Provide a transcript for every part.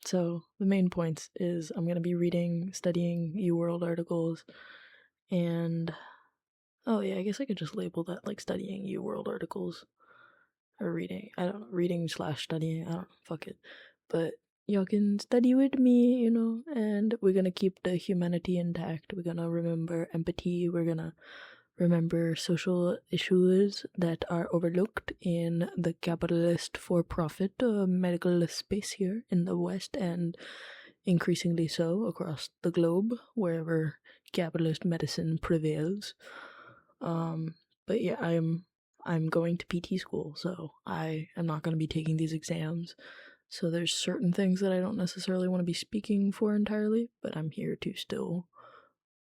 So the main points is I'm gonna be studying UWorld articles, and oh yeah, I guess I could just label that like studying UWorld articles or reading. I don't know, reading/studying. I don't know, fuck it. But y'all can study with me, and we're gonna keep the humanity intact. We're gonna remember empathy. We're gonna remember social issues that are overlooked in the capitalist for-profit medical space here in the West, and increasingly so across the globe wherever capitalist medicine prevails. But yeah, I'm going to PT school, so I am not going to be taking these exams. So there's certain things that I don't necessarily want to be speaking for entirely, but I'm here to still,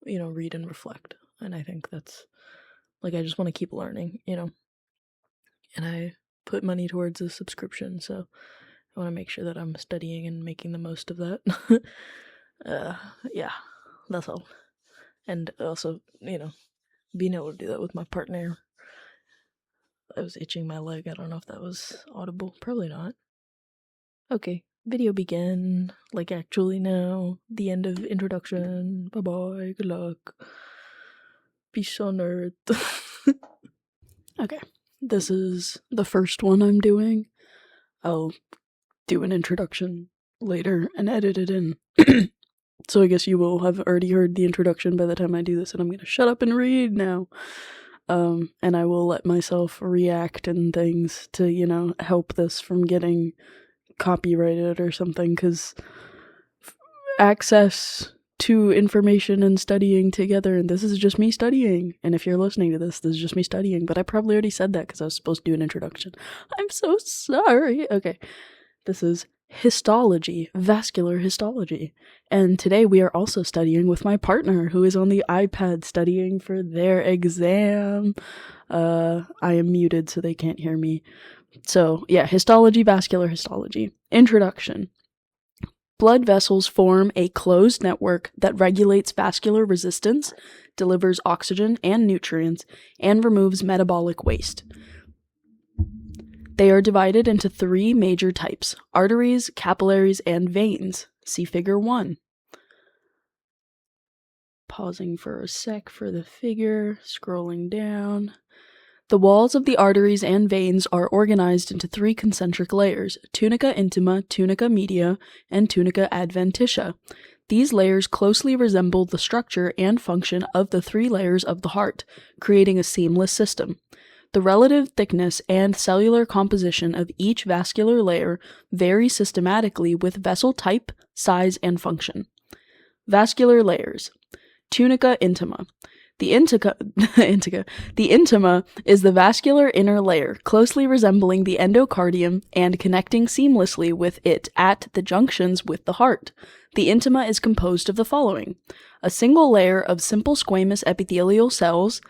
read and reflect. And I think that's, I just want to keep learning, and I put money towards a subscription, so I want to make sure that I'm studying and making the most of that. Yeah, that's all. And also, being able to do that with my partner. I was itching my leg. I don't know if that was audible. Probably not. Okay, video begin. Actually now. The end of introduction. Bye-bye. Good luck. Peace on earth. Okay, this is the first one I'm doing. I'll do an introduction later and edit it in. So I guess you will have already heard the introduction by the time I do this, and I'm gonna shut up and read now. And I will let myself react and things to, help this from getting copyrighted or something, because access to information and studying together, and this is just me studying, and if you're listening to this is just me studying, but I probably already said that because I was supposed to do an introduction. I'm so sorry. Okay, this is Histology, Vascular Histology, and today we are also studying with my partner, who is on the iPad studying for their exam. I am muted so they can't hear me. So yeah, Histology, Vascular Histology. Introduction. Blood vessels form a closed network that regulates vascular resistance, delivers oxygen and nutrients, and removes metabolic waste. They are divided into three major types: arteries, capillaries, and veins. See figure 1. Pausing for a sec for the figure, scrolling down. The walls of the arteries and veins are organized into three concentric layers: tunica intima, tunica media, and tunica adventitia. These layers closely resemble the structure and function of the three layers of the heart, creating a seamless system. The relative thickness and cellular composition of each vascular layer vary systematically with vessel type, size, and function. Vascular layers. Tunica intima. The intima is the vascular inner layer, closely resembling the endocardium and connecting seamlessly with it at the junctions with the heart. The intima is composed of the following: a single layer of simple squamous epithelial cells,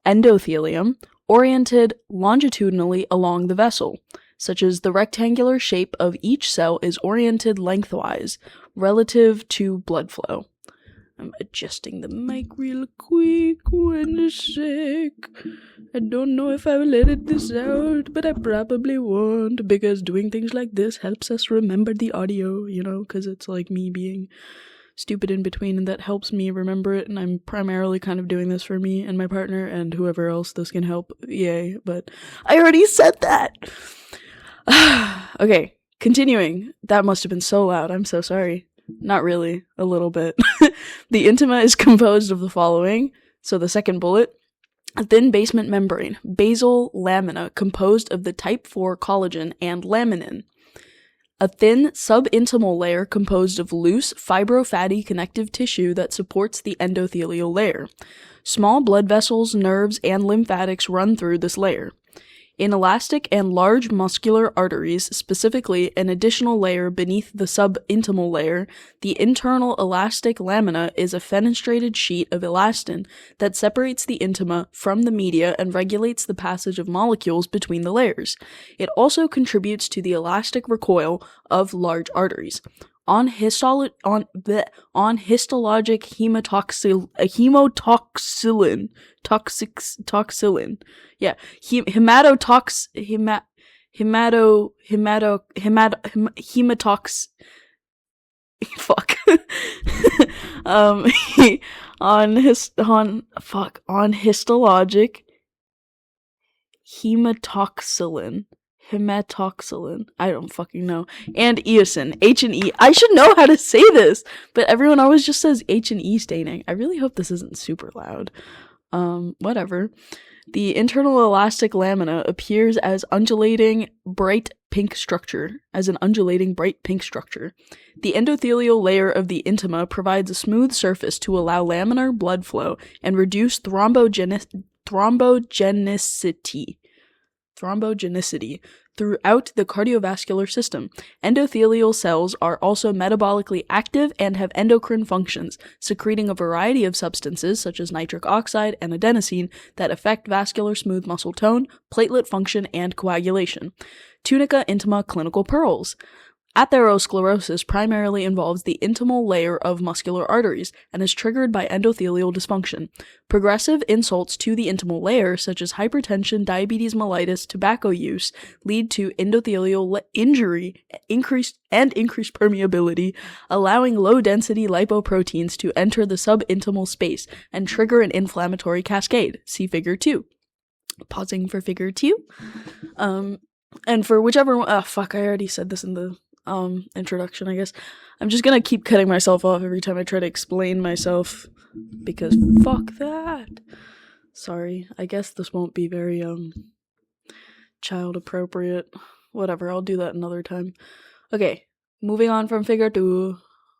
endothelium, oriented longitudinally along the vessel, such as the rectangular shape of each cell is oriented lengthwise, relative to blood flow. I'm adjusting the mic real quick. 1 sec. I don't know if I will edit this out, but I probably won't, because doing things like this helps us remember the audio, because it's like me being stupid in between, and that helps me remember it, and I'm primarily kind of doing this for me and my partner and whoever else this can help. Yay, but I already said that! Okay, continuing. That must have been so loud, I'm so sorry. Not really, a little bit. The intima is composed of the following. So the second bullet: a thin basement membrane, basal lamina, composed of the type 4 collagen and laminin. A thin subintimal layer composed of loose, fibrofatty connective tissue that supports the endothelial layer. Small blood vessels, nerves, and lymphatics run through this layer. In elastic and large muscular arteries, specifically an additional layer beneath the subintimal layer, the internal elastic lamina is a fenestrated sheet of elastin that separates the intima from the media and regulates the passage of molecules between the layers. It also contributes to the elastic recoil of large arteries. On histologic hematoxylin. Yeah, hematox fuck um on histologic hematoxylin, I don't fucking know, and eosin, H and E. I should know how to say this, but everyone always just says H and E staining. I really hope this isn't super loud. Whatever. The internal elastic lamina appears as an undulating bright pink structure. The endothelial layer of the intima provides a smooth surface to allow laminar blood flow and reduce thrombogenicity throughout the cardiovascular system. Endothelial cells are also metabolically active and have endocrine functions, secreting a variety of substances such as nitric oxide and adenosine that affect vascular smooth muscle tone, platelet function, and coagulation. Tunica intima clinical pearls. Atherosclerosis primarily involves the intimal layer of muscular arteries and is triggered by endothelial dysfunction. Progressive insults to the intimal layer, such as hypertension, diabetes mellitus, tobacco use, lead to endothelial injury, increased permeability, allowing low-density lipoproteins to enter the subintimal space and trigger an inflammatory cascade. See Figure 2. Pausing for Figure 2. And for whichever one, I already said this in the introduction, I guess. I'm just gonna keep cutting myself off every time I try to explain myself, because fuck that. Sorry, I guess this won't be very, child appropriate. Whatever, I'll do that another time. Okay, moving on from Figure 2,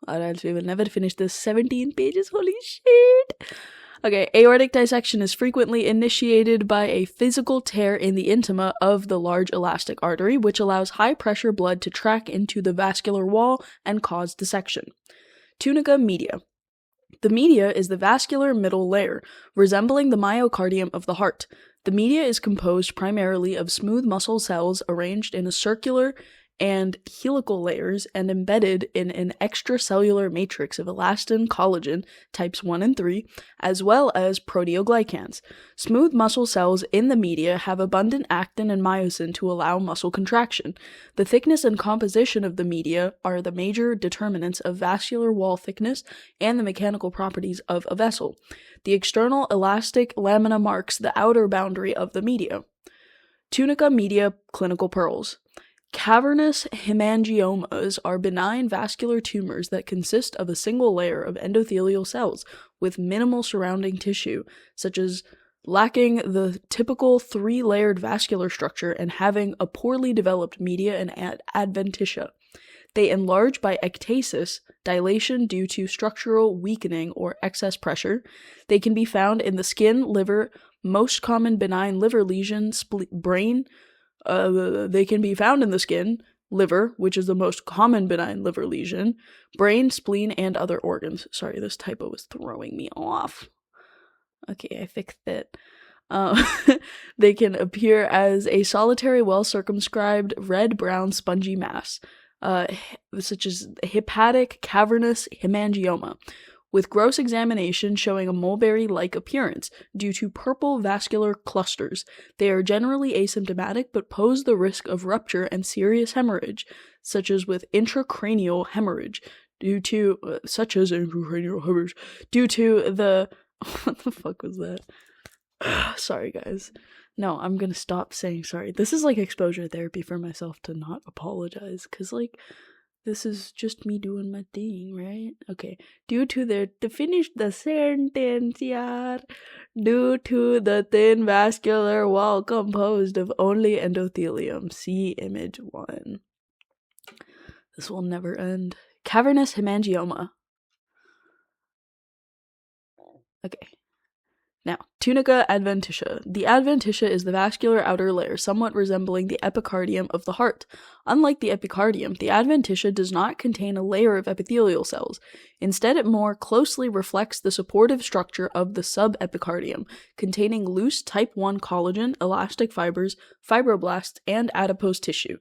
or else we will never finish this 17 pages, holy shit! Okay, aortic dissection is frequently initiated by a physical tear in the intima of the large elastic artery, which allows high-pressure blood to track into the vascular wall and cause dissection. Tunica media. The media is the vascular middle layer, resembling the myocardium of the heart. The media is composed primarily of smooth muscle cells arranged in a circular and helical layers and embedded in an extracellular matrix of elastin collagen types 1 and 3, as well as proteoglycans. Smooth muscle cells in the media have abundant actin and myosin to allow muscle contraction. The thickness and composition of the media are the major determinants of vascular wall thickness and the mechanical properties of a vessel. The external elastic lamina marks the outer boundary of the media. Tunica media clinical pearls. Cavernous hemangiomas are benign vascular tumors that consist of a single layer of endothelial cells with minimal surrounding tissue, such as lacking the typical 3-layered vascular structure and having a poorly developed media and adventitia. They enlarge by ectasis, dilation due to structural weakening or excess pressure. They can be found in the skin, liver, most common benign liver lesion, brain. They can be found in the skin, liver, which is the most common benign liver lesion, brain, spleen, and other organs. Sorry, this typo was throwing me off. Okay, I fixed it. They can appear as a solitary, well-circumscribed, red-brown, spongy mass, such as hepatic cavernous hemangioma, with gross examination showing a mulberry-like appearance due to purple vascular clusters. They are generally asymptomatic but pose the risk of rupture and serious hemorrhage, such as intracranial hemorrhage, due to the what the fuck was that? Sorry, guys. No, I'm gonna stop saying sorry. This is like exposure therapy for myself to not apologize, because this is just me doing my thing, right? Okay. To finish the sentence, yaar. Due to the thin vascular wall composed of only endothelium. See image 1. This will never end. Cavernous hemangioma. Okay. Now, tunica adventitia. The adventitia is the vascular outer layer, somewhat resembling the epicardium of the heart. Unlike the epicardium, the adventitia does not contain a layer of epithelial cells. Instead, it more closely reflects the supportive structure of the subepicardium, containing loose type 1 collagen, elastic fibers, fibroblasts, and adipose tissue.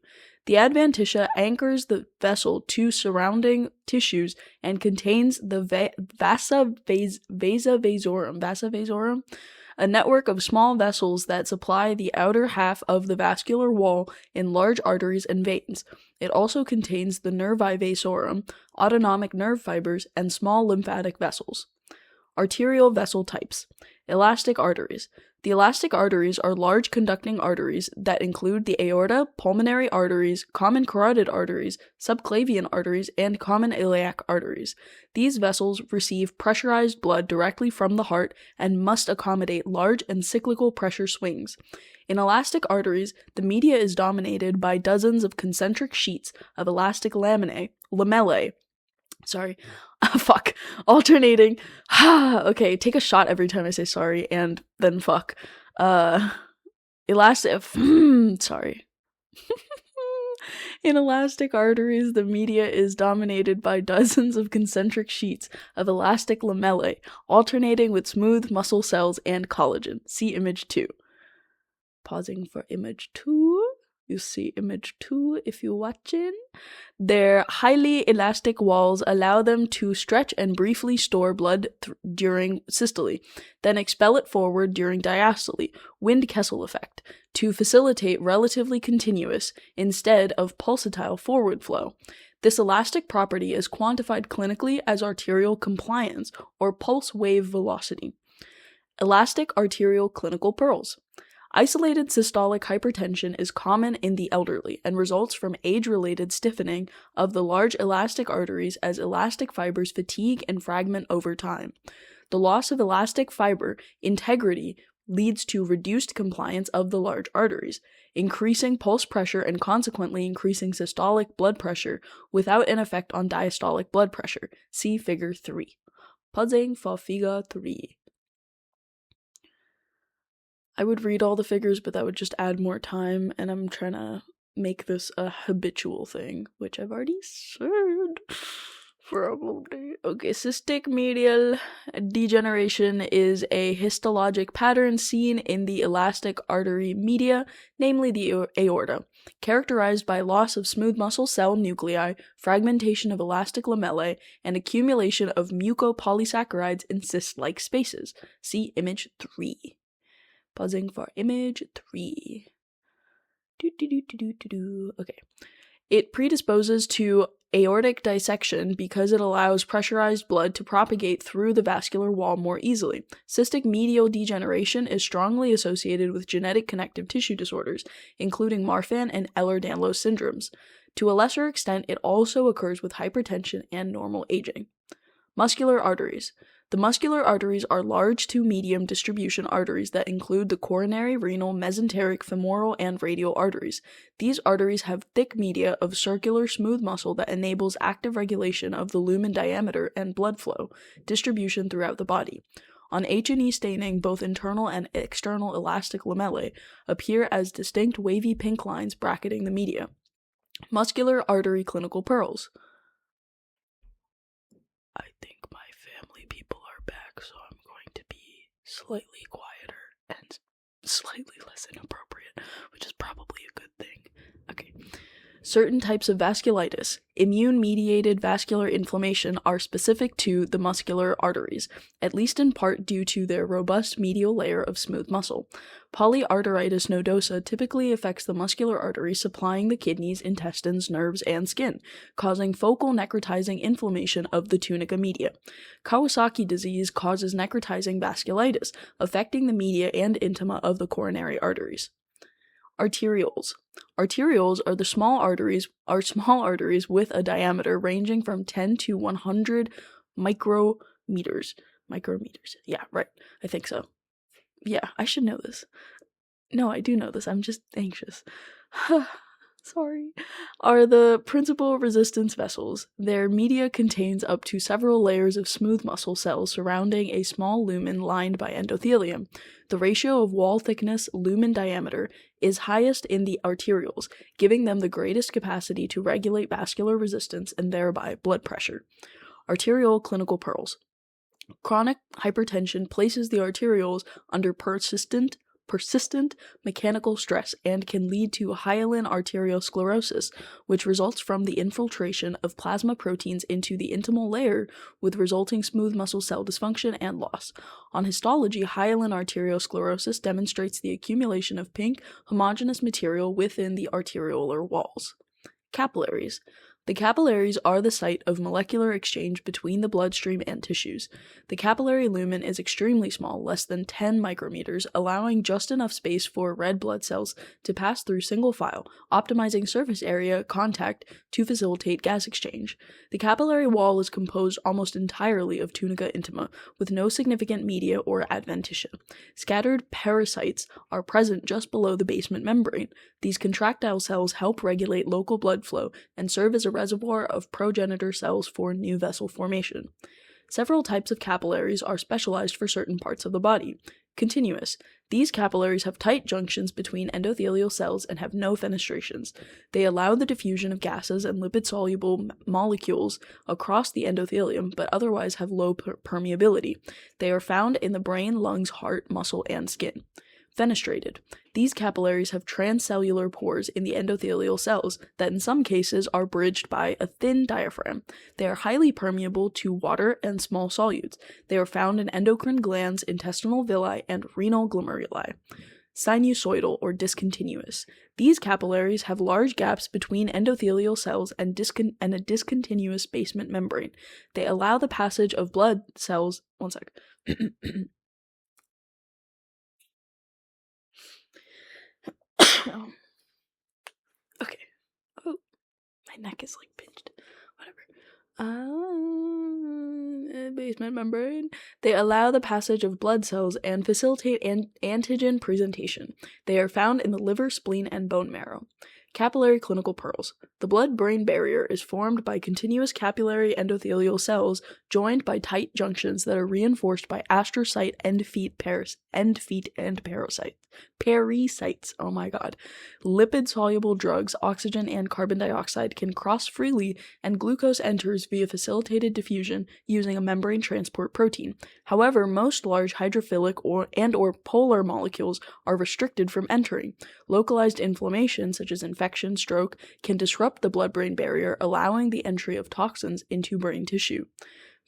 The adventitia anchors the vessel to surrounding tissues and contains the vasa vasorum, a network of small vessels that supply the outer half of the vascular wall in large arteries and veins. It also contains the nervi vasorum, autonomic nerve fibers, and small lymphatic vessels. Arterial vessel types. Elastic arteries. The elastic arteries are large conducting arteries that include the aorta, pulmonary arteries, common carotid arteries, subclavian arteries, and common iliac arteries. These vessels receive pressurized blood directly from the heart and must accommodate large and cyclical pressure swings. In elastic arteries, the media is dominated by dozens of concentric sheets of elastic lamellae, alternating. Okay, take a shot every time I say sorry, and then fuck. Sorry. In elastic arteries, the media is dominated by dozens of concentric sheets of elastic lamellae, alternating with smooth muscle cells and collagen. See image 2. Pausing for image 2. You see image 2 if you're watching. Their highly elastic walls allow them to stretch and briefly store blood during systole, then expel it forward during diastole, Wind-Kessel effect, to facilitate relatively continuous, instead of pulsatile forward flow. This elastic property is quantified clinically as arterial compliance, or pulse wave velocity. Elastic arterial clinical pearls. Isolated systolic hypertension is common in the elderly and results from age-related stiffening of the large elastic arteries as elastic fibers fatigue and fragment over time. The loss of elastic fiber integrity leads to reduced compliance of the large arteries, increasing pulse pressure and consequently increasing systolic blood pressure without an effect on diastolic blood pressure. See Figure 3. Pausing for Figure 3. I would read all the figures, but that would just add more time, and I'm trying to make this a habitual thing, which I've already said. Probably. Okay, cystic medial degeneration is a histologic pattern seen in the elastic artery media, namely the aorta, characterized by loss of smooth muscle cell nuclei, fragmentation of elastic lamellae, and accumulation of mucopolysaccharides in cyst-like spaces. See image 3. Pausing for image 3. Okay. It predisposes to aortic dissection because it allows pressurized blood to propagate through the vascular wall more easily. Cystic medial degeneration is strongly associated with genetic connective tissue disorders, including Marfan and Ehlers-Danlos syndromes. To a lesser extent, it also occurs with hypertension and normal aging. Muscular arteries. The muscular arteries are large to medium distribution arteries that include the coronary, renal, mesenteric, femoral, and radial arteries. These arteries have thick media of circular smooth muscle that enables active regulation of the lumen diameter and blood flow distribution throughout the body. On H&E staining, both internal and external elastic lamellae appear as distinct wavy pink lines bracketing the media. Muscular artery clinical pearls. I think my family people are back, so I'm going to be slightly quieter and slightly less inappropriate, which is probably a good thing. Okay. Certain types of vasculitis, immune-mediated vascular inflammation, are specific to the muscular arteries, at least in part due to their robust medial layer of smooth muscle. Polyarteritis nodosa typically affects the muscular arteries supplying the kidneys, intestines, nerves, and skin, causing focal necrotizing inflammation of the tunica media. Kawasaki disease causes necrotizing vasculitis, affecting the media and intima of the coronary arteries. Arterioles. Arterioles are small arteries with a diameter ranging from 10 to 100 micrometers. Yeah, right. I think so. Yeah, I should know this. No, I do know this. I'm just anxious. Sorry. Are the principal resistance vessels. Their media contains up to several layers of smooth muscle cells surrounding a small lumen lined by endothelium. The ratio of wall thickness lumen diameter is highest in the arterioles, giving them the greatest capacity to regulate vascular resistance and thereby blood pressure. Arterial clinical pearls. Chronic hypertension places the arterioles under persistent persistent mechanical stress and can lead to hyaline arteriosclerosis, which results from the infiltration of plasma proteins into the intimal layer with resulting smooth muscle cell dysfunction and loss. On histology, hyaline arteriosclerosis demonstrates the accumulation of pink, homogeneous material within the arteriolar walls. Capillaries. The capillaries are the site of molecular exchange between the bloodstream and tissues. The capillary lumen is extremely small, less than 10 micrometers, allowing just enough space for red blood cells to pass through single file, optimizing surface area contact to facilitate gas exchange. The capillary wall is composed almost entirely of tunica intima, with no significant media or adventitia. Scattered pericytes are present just below the basement membrane. These contractile cells help regulate local blood flow and serve as a reservoir of progenitor cells for new vessel formation. Several types of capillaries are specialized for certain parts of the body. Continuous. These capillaries have tight junctions between endothelial cells and have no fenestrations. They allow the diffusion of gases and lipid-soluble molecules across the endothelium, but otherwise have low permeability. They are found in the brain, lungs, heart, muscle, and skin. Fenestrated. These capillaries have transcellular pores in the endothelial cells that in some cases are bridged by a thin diaphragm. They are highly permeable to water and small solutes. They are found in endocrine glands, intestinal villi, and renal glomeruli. Sinusoidal or discontinuous. These capillaries have large gaps between endothelial cells and a discontinuous basement membrane. They allow the passage of blood cells. One sec. Okay. Oh, my neck is like pinched. Whatever. Basement membrane. They allow the passage of blood cells and facilitate antigen presentation. They are found in the liver, spleen, and bone marrow. Capillary clinical pearls. The blood-brain barrier is formed by continuous capillary endothelial cells joined by tight junctions that are reinforced by astrocyte end feet and pericytes. Oh my god. Lipid-soluble drugs, oxygen and carbon dioxide can cross freely and glucose enters via facilitated diffusion using a membrane transport protein. However, most large hydrophilic or polar molecules are restricted from entering. Localized inflammation, such as infection, stroke, can disrupt the blood-brain barrier, allowing the entry of toxins into brain tissue.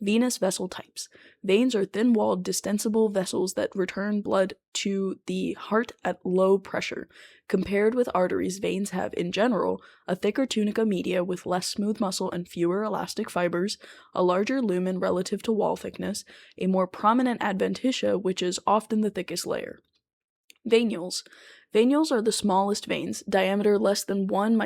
Venous vessel types. Veins are thin-walled, distensible vessels that return blood to the heart at low pressure. Compared with arteries, veins have, in general, a thicker tunica media with less smooth muscle and fewer elastic fibers, a larger lumen relative to wall thickness, a more prominent adventitia, which is often the thickest layer. Venules. Venules are the smallest veins, diameter less than 1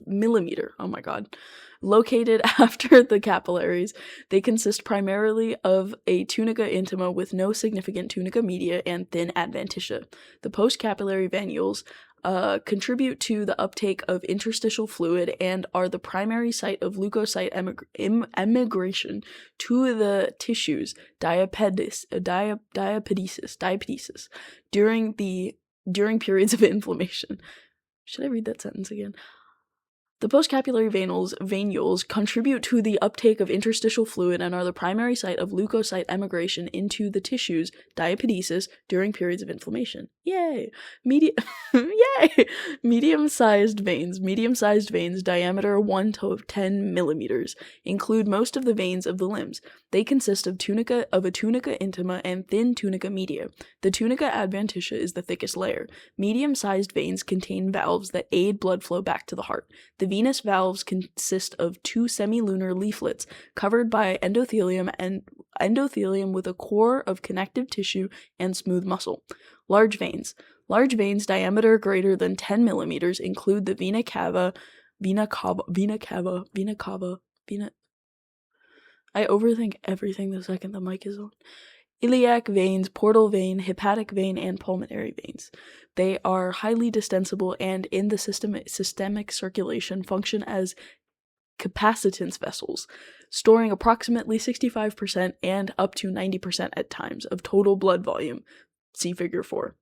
millimeter. Oh my god. Located after the capillaries, they consist primarily of a tunica intima with no significant tunica media and thin adventitia. The postcapillary venules contribute to the uptake of interstitial fluid and are the primary site of leukocyte emigration to the tissues diapedesis during periods of inflammation. Should I read that sentence again? The postcapillary venules contribute to the uptake of interstitial fluid and are the primary site of leukocyte emigration into the tissues diapedesis during periods of inflammation. Yay! Yay! Medium-sized veins, diameter 1 to 10 millimeters, include most of the veins of the limbs. They consist of a tunica intima and thin tunica media. The tunica adventitia is the thickest layer. Medium-sized veins contain valves that aid blood flow back to the heart. The venous valves consist of 2 semilunar leaflets covered by endothelium with a core of connective tissue and smooth muscle. Large veins. Large veins diameter greater than 10 millimeters include the vena cava. I overthink everything the second the mic is on. Iliac veins, portal vein, hepatic vein, and pulmonary veins. They are highly distensible and in the systemic circulation function as capacitance vessels, storing approximately 65% and up to 90% at times of total blood volume. See figure 4.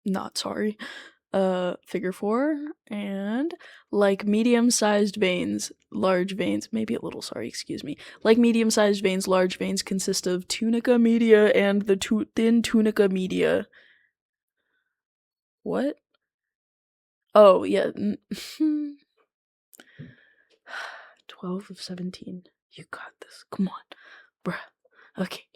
Not sorry. Figure 4, and like medium-sized veins, large veins, maybe a little, sorry, excuse me. Like medium-sized veins, large veins consist of tunica media and the thin tunica media. What? Oh, yeah. 12 of 17. You got this. Come on. Bruh. Okay.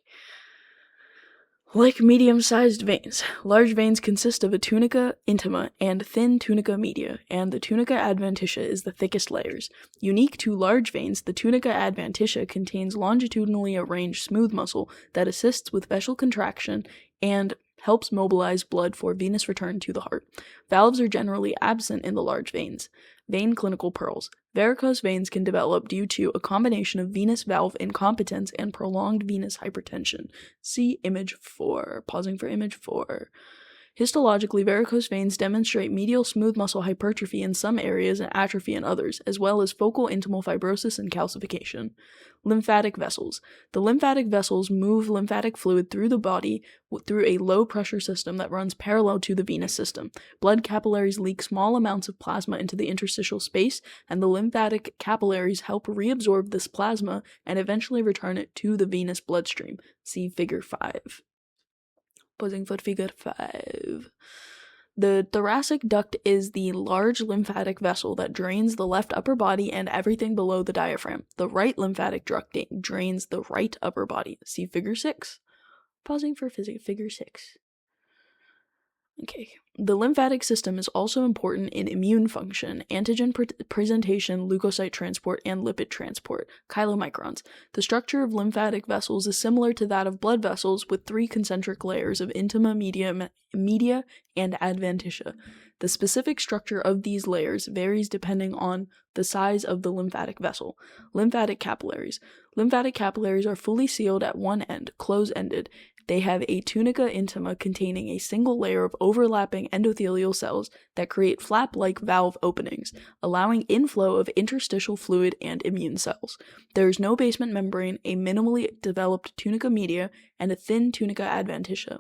Like medium-sized veins, large veins consist of a tunica intima and thin tunica media, and the tunica adventitia is the thickest layers. Unique to large veins, the tunica adventitia contains longitudinally arranged smooth muscle that assists with vessel contraction and helps mobilize blood for venous return to the heart. Valves are generally absent in the large veins. Vein clinical pearls. Varicose veins can develop due to a combination of venous valve incompetence and prolonged venous hypertension. See image 4. Pausing for image 4. Histologically, varicose veins demonstrate medial smooth muscle hypertrophy in some areas and atrophy in others, as well as focal intimal fibrosis and calcification. Lymphatic vessels. The lymphatic vessels move lymphatic fluid through the body through a low-pressure system that runs parallel to the venous system. Blood capillaries leak small amounts of plasma into the interstitial space, and the lymphatic capillaries help reabsorb this plasma and eventually return it to the venous bloodstream. See figure 5. Posing for figure 5. The thoracic duct is the large lymphatic vessel that drains the left upper body and everything below the diaphragm. The right lymphatic duct drains the right upper body. See figure 6. Pausing for figure 6. Okay. The lymphatic system is also important in immune function, antigen presentation, leukocyte transport, and lipid transport. Chylomicrons. The structure of lymphatic vessels is similar to that of blood vessels with 3 concentric layers of intima, media, and adventitia. The specific structure of these layers varies depending on the size of the lymphatic vessel. Lymphatic capillaries. Lymphatic capillaries are fully sealed at one end, close-ended. They have a tunica intima containing a single layer of overlapping endothelial cells that create flap-like valve openings, allowing inflow of interstitial fluid and immune cells. There is no basement membrane, a minimally developed tunica media, and a thin tunica adventitia.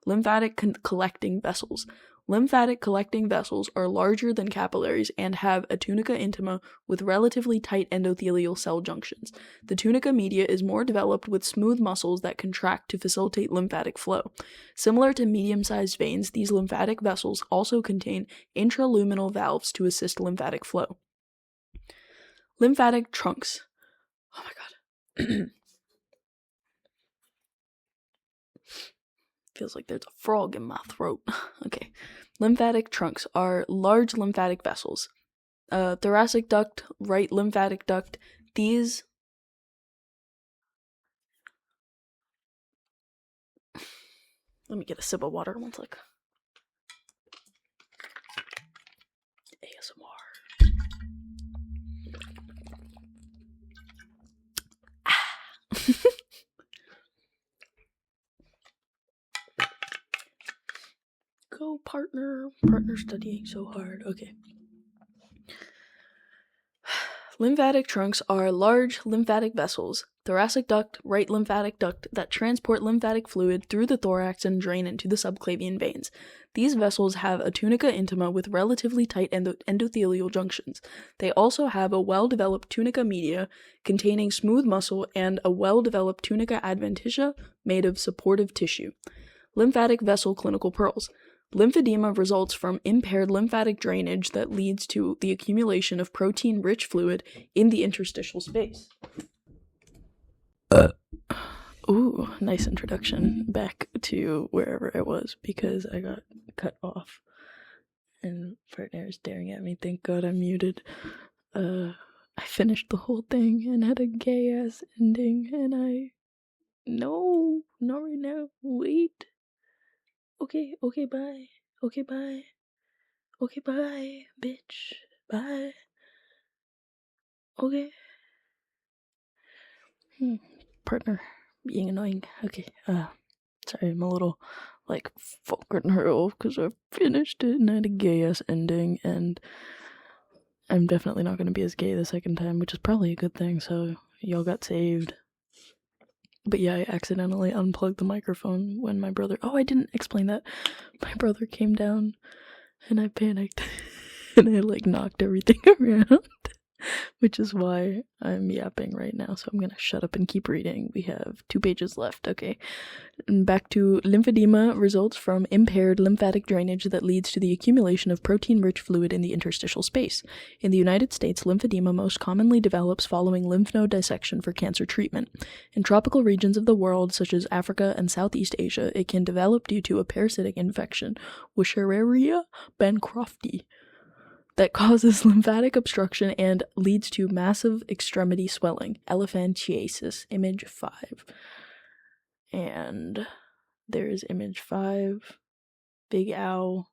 Lymphatic collecting vessels. Lymphatic collecting vessels are larger than capillaries and have a tunica intima with relatively tight endothelial cell junctions. The tunica media is more developed with smooth muscles that contract to facilitate lymphatic flow. Similar to medium-sized veins, these lymphatic vessels also contain intraluminal valves to assist lymphatic flow. Lymphatic trunks. Oh my god. Feels like there's a frog in my throat. Okay. Lymphatic trunks are large lymphatic vessels. Thoracic duct, right lymphatic duct. These... Let me get a sip of water one sec. ASMR. Go, partner studying so hard. Okay. Lymphatic trunks are large lymphatic vessels, thoracic duct, right lymphatic duct, that transport lymphatic fluid through the thorax and drain into the subclavian veins. These vessels have a tunica intima with relatively tight endothelial junctions. They also have a well-developed tunica media containing smooth muscle and a well-developed tunica adventitia made of supportive tissue. Lymphatic vessel clinical pearls. Lymphedema results from impaired lymphatic drainage that leads to the accumulation of protein-rich fluid in the interstitial space. Ooh, nice introduction back to wherever I was because I got cut off. And partner is staring at me. Thank God I'm muted. I finished the whole thing and had a gay-ass ending and No, not right now. Wait. Okay, bye. Okay, bye. Okay, bye, bitch. Bye. Okay. Partner being annoying. Okay, sorry, I'm a little, fucking hell, because I finished it and had a gay-ass ending, and I'm definitely not gonna be as gay the second time, which is probably a good thing, so y'all got saved. But yeah, I accidentally unplugged the microphone when my brother... Oh, I didn't explain that. My brother came down and I panicked and I like knocked everything around, which is why I'm yapping right now. So I'm gonna shut up and keep reading. We have 2 pages left. Okay. Back to lymphedema results from impaired lymphatic drainage that leads to the accumulation of protein-rich fluid in the interstitial space. In the United States, lymphedema most commonly develops following lymph node dissection for cancer treatment. In tropical regions of the world, such as Africa and Southeast Asia, it can develop due to a parasitic infection, Wuchereria bancrofti, that causes lymphatic obstruction and leads to massive extremity swelling, elephantiasis, image 5. And there's image 5, big owl.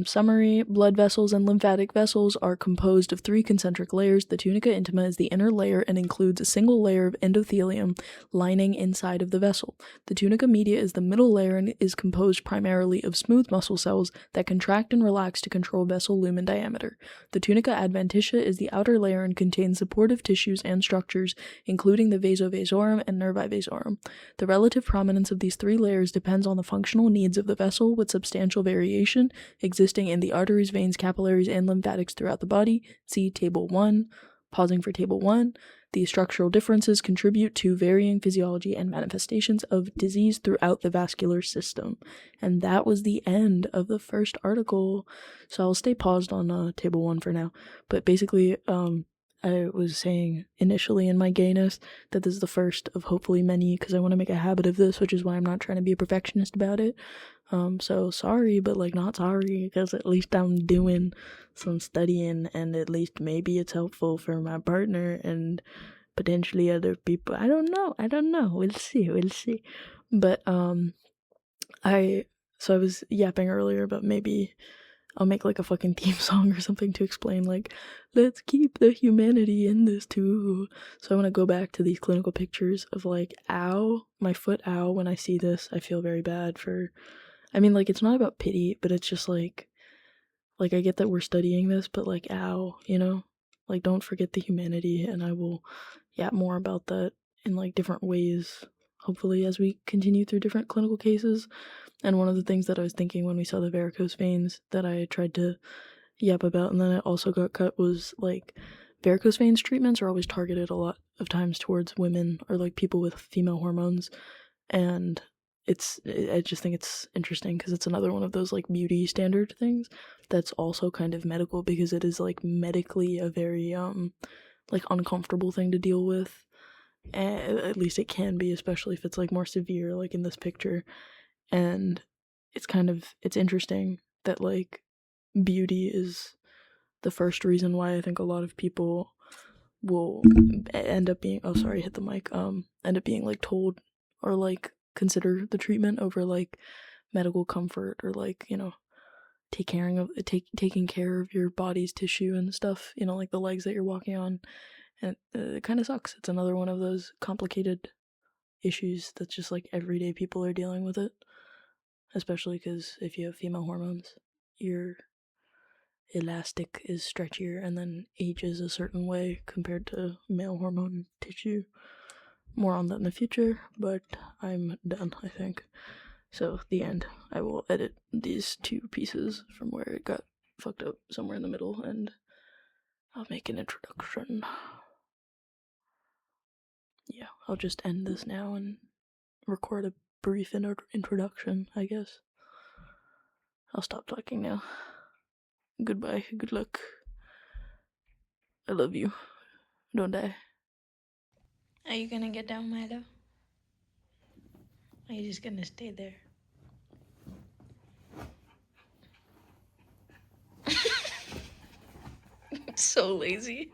Summary: blood vessels and lymphatic vessels are composed of 3 concentric layers. The tunica intima is the inner layer and includes a single layer of endothelium lining inside of the vessel. The tunica media is the middle layer and is composed primarily of smooth muscle cells that contract and relax to control vessel lumen diameter. The tunica adventitia is the outer layer and contains supportive tissues and structures, including the vasovasorum and nervi vasorum. The relative prominence of these 3 layers depends on the functional needs of the vessel, with substantial variation existing in the arteries, veins, capillaries, and lymphatics throughout the body. See Table 1. Pausing for Table 1. These structural differences contribute to varying physiology and manifestations of disease throughout the vascular system. And that was the end of the first article. So I'll stay paused on Table 1 for now. But basically, I was saying initially in my gayness that this is the first of hopefully many, because I want to make a habit of this, which is why I'm not trying to be a perfectionist about it. So sorry, but like not sorry, because at least I'm doing some studying, and at least maybe it's helpful for my partner and potentially other people. I don't know. We'll see. But I was yapping earlier, but maybe I'll make like a fucking theme song or something to explain, like, let's keep the humanity in this too. So I want to go back to these clinical pictures of like, ow, my foot, ow. When I see this, I feel very bad for, I mean, like, it's not about pity, but it's just like I get that we're studying this, but like, ow, you know? Like, don't forget the humanity, and I will yap more about that in like different ways, hopefully, as we continue through different clinical cases. And one of the things that I was thinking when we saw the varicose veins that I tried to yap about, and then it also got cut, was like, varicose veins treatments are always targeted a lot of times towards women or like people with female hormones, and I just think it's interesting because it's another one of those like beauty standard things that's also kind of medical, because it is like medically a very like uncomfortable thing to deal with, and at least it can be, especially if it's like more severe, like in this picture. And it's interesting that like beauty is the first reason why I think a lot of people will end up being, oh sorry, hit the mic, end up being like told or like consider the treatment over like medical comfort, or like, you know, taking care of your body's tissue and stuff, you know, like the legs that you're walking on. And it kind of sucks. It's another one of those complicated issues that's just like everyday people are dealing with it, especially because if you have female hormones, your elastic is stretchier and then ages a certain way compared to male hormone tissue. More on that in the future, but I'm done, I think. So, the end. I will edit these 2 pieces from where it got fucked up somewhere in the middle, and I'll make an introduction. Yeah, I'll just end this now and record a brief introduction, I guess. I'll stop talking now. Goodbye, good luck. I love you. Don't die. Are you gonna get down, Milo? Or are you just gonna stay there? So lazy.